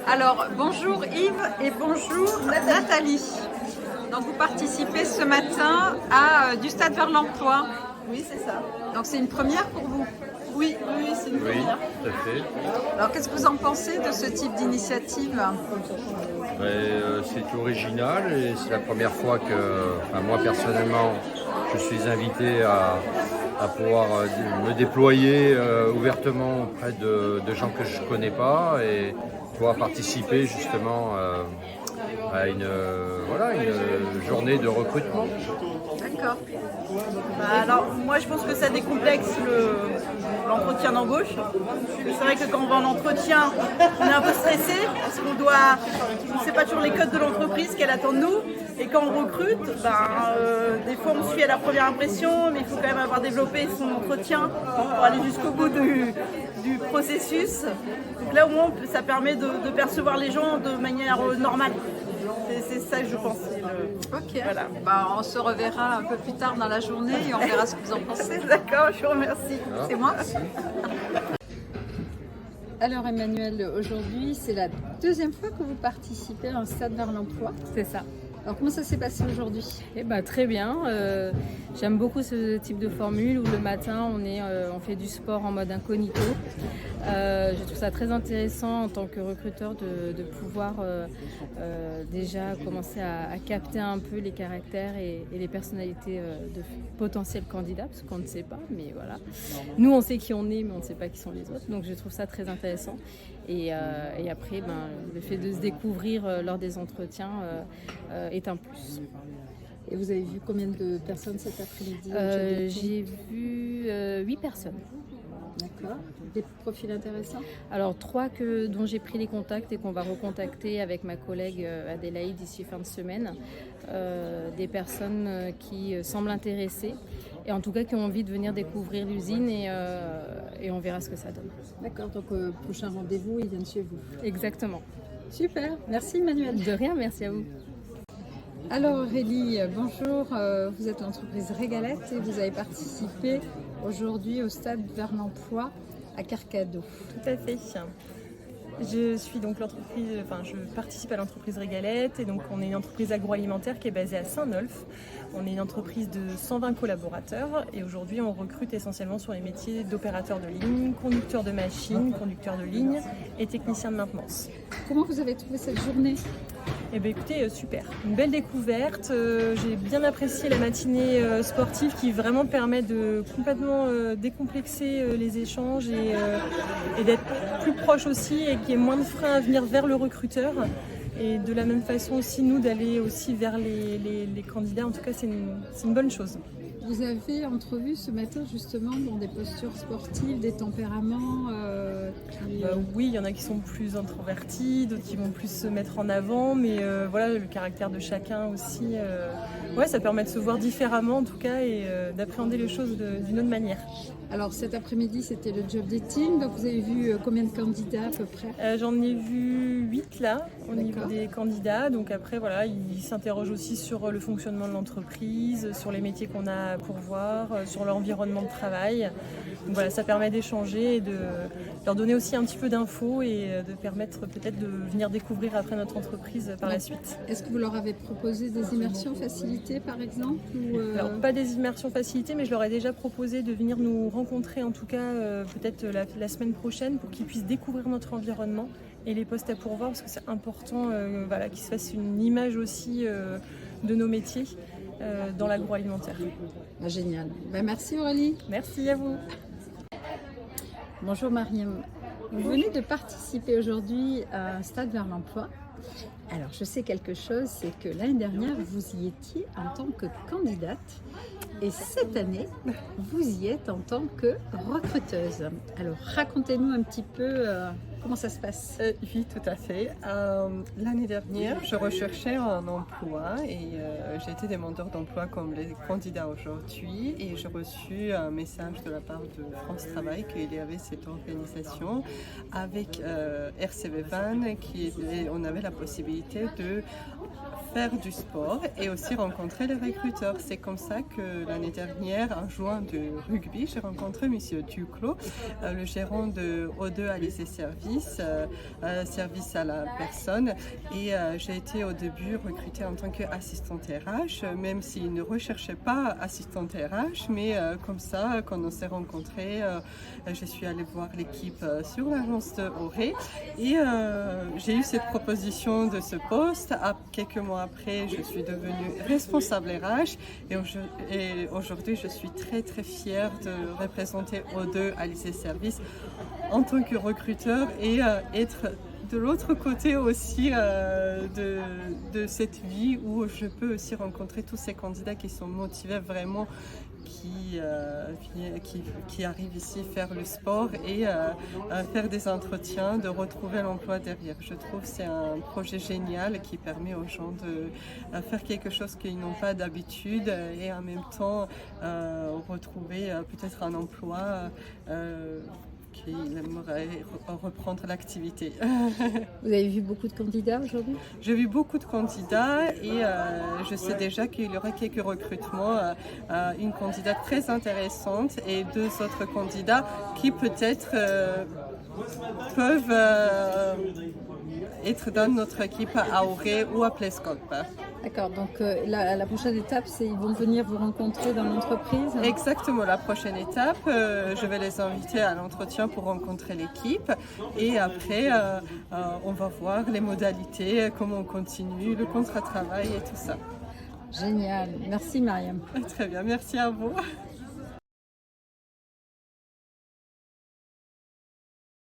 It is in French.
Alors, bonjour Yves et bonjour Nathalie. Donc, vous participez ce matin à du Stade vers l'emploi. Oui, c'est ça. Donc, c'est une première pour vous. Oui, c'est une Oui, première. tout à fait. Alors, qu'est-ce que vous en pensez de ce type d'initiative? C'est original et c'est la première fois que, moi personnellement, je suis invité à pouvoir me déployer ouvertement auprès de gens que je ne connais pas et pouvoir participer justement à une journée de recrutement. D'accord. Alors, moi, je pense que ça décomplexe l'entretien d'embauche. C'est vrai que quand on va en entretien, on est un peu stressé parce on ne sait pas toujours les codes de l'entreprise qu'elle attend de nous. Et quand on recrute, des fois on suit à la première impression, mais il faut quand même avoir développé son entretien pour aller jusqu'au bout du processus. Donc là, au moins, ça permet de percevoir les gens de manière normale. C'est ça que je pense. Ok. Voilà. On se reverra un peu plus tard dans la journée et on verra ce que vous en pensez. D'accord, je vous remercie. C'est moi. Alors Emmanuel, aujourd'hui c'est la deuxième fois que vous participez à un Stade vers l'emploi. C'est ça. Alors comment ça s'est passé aujourd'hui? Très bien. J'aime beaucoup ce type de formule où le matin on fait du sport en mode incognito. Je trouve ça très intéressant en tant que recruteur de pouvoir déjà commencer à capter un peu les caractères et les personnalités de potentiels candidats, parce qu'on ne sait pas, mais voilà. Nous on sait qui on est, mais on ne sait pas qui sont les autres, donc je trouve ça très intéressant. Et après, le fait de se découvrir lors des entretiens est un plus. Et vous avez vu combien de personnes cet après-midi? J'ai vu 8 personnes. D'accord. Des profils intéressants? Alors 3 dont j'ai pris les contacts et qu'on va recontacter avec ma collègue Adélaïde d'ici fin de semaine. Des personnes qui semblent intéressées et en tout cas qui ont envie de venir découvrir l'usine et on verra ce que ça donne. D'accord, donc prochain rendez-vous, ils viennent chez vous. Exactement. Super, merci Emmanuel. De rien, merci à vous. Alors Aurélie, bonjour, vous êtes l'entreprise Régalette et vous avez participé aujourd'hui au Stade vers l'emploi à Carcado. Tout à fait. Je suis donc je participe à l'entreprise Régalette et donc on est une entreprise agroalimentaire qui est basée à Saint-Nolff. On est une entreprise de 120 collaborateurs et aujourd'hui on recrute essentiellement sur les métiers d'opérateur de ligne, conducteur de machine, conducteur de ligne et technicien de maintenance. Comment vous avez trouvé cette journée? Eh bien écoutez, super, une belle découverte, j'ai bien apprécié la matinée sportive qui vraiment permet de complètement décomplexer les échanges et d'être plus proche aussi et qu'il y ait moins de freins à venir vers le recruteur. Et de la même façon aussi nous d'aller aussi vers les candidats, en tout cas c'est une bonne chose. Vous avez entrevu ce matin justement dans des postures sportives, des tempéraments Oui, il y en a qui sont plus introvertis, d'autres qui vont plus se mettre en avant, mais voilà, le caractère de chacun aussi, ça permet de se voir différemment en tout cas et d'appréhender les choses d'une autre manière. Alors cet après-midi c'était le job dating, donc vous avez vu combien de candidats à peu près? J'en ai vu 8 là au niveau D'accord. des candidats, donc après voilà, ils s'interrogent aussi sur le fonctionnement de l'entreprise, sur les métiers qu'on a à pourvoir, sur l'environnement de travail. Donc voilà, ça permet d'échanger et de leur donner aussi un petit peu d'infos et de permettre peut-être de venir découvrir après notre entreprise par la suite. Est-ce que vous leur avez proposé des immersions facilitées par exemple Alors pas des immersions facilitées, mais je leur ai déjà proposé de venir nous rencontrer en tout cas peut-être la semaine prochaine pour qu'ils puissent découvrir notre environnement et les postes à pourvoir parce que c'est important qu'ils se fassent une image aussi de nos métiers dans l'agroalimentaire. Génial. Merci Aurélie. Merci à vous. Bonjour Mariam. Vous venez de participer aujourd'hui à un Stade vers l'emploi. Alors je sais quelque chose, c'est que l'année dernière vous y étiez en tant que candidate et cette année vous y êtes en tant que recruteuse. Alors racontez-nous un petit peu comment ça se passe. Oui, tout à fait. L'année dernière, je recherchais un emploi et j'ai été demandeur d'emploi comme les candidats aujourd'hui et j'ai reçu un message de la part de France Travail qu'il y avait cette organisation avec RCV Van on avait la possibilité de faire du sport et aussi rencontrer les recruteurs. C'est comme ça que l'année dernière, en juin de rugby, j'ai rencontré Monsieur Duclos, le gérant de O2 Alizé Service, service à la personne. Et j'ai été au début recrutée en tant qu'assistante RH, même s'il ne recherchait pas assistante RH, mais comme ça, quand on s'est rencontrés, je suis allée voir l'équipe sur l'agence de Auray et j'ai eu cette proposition de ce poste. Quelques mois après, je suis devenue responsable RH et aujourd'hui, je suis très très fière de représenter O2 Alizé Service en tant que recruteur et être de l'autre côté aussi de cette vie où je peux aussi rencontrer tous ces candidats qui sont motivés vraiment, qui arrivent ici faire le sport et faire des entretiens, de retrouver l'emploi derrière. Je trouve que c'est un projet génial qui permet aux gens de faire quelque chose qu'ils n'ont pas d'habitude et en même temps retrouver peut-être un emploi qu'il aimerait reprendre l'activité. Vous avez vu beaucoup de candidats aujourd'hui? J'ai vu beaucoup de candidats et je sais déjà qu'il y aura quelques recrutements. Une candidate très intéressante et 2 autres candidats qui peut-être peuvent être dans notre équipe à Auray ou à Plescope. D'accord, donc la prochaine étape, c'est ils vont venir vous rencontrer dans l'entreprise? Exactement, la prochaine étape, je vais les inviter à l'entretien pour rencontrer l'équipe et après on va voir les modalités, comment on continue, le contrat de travail et tout ça. Génial, merci Mariam. Très bien, merci à vous.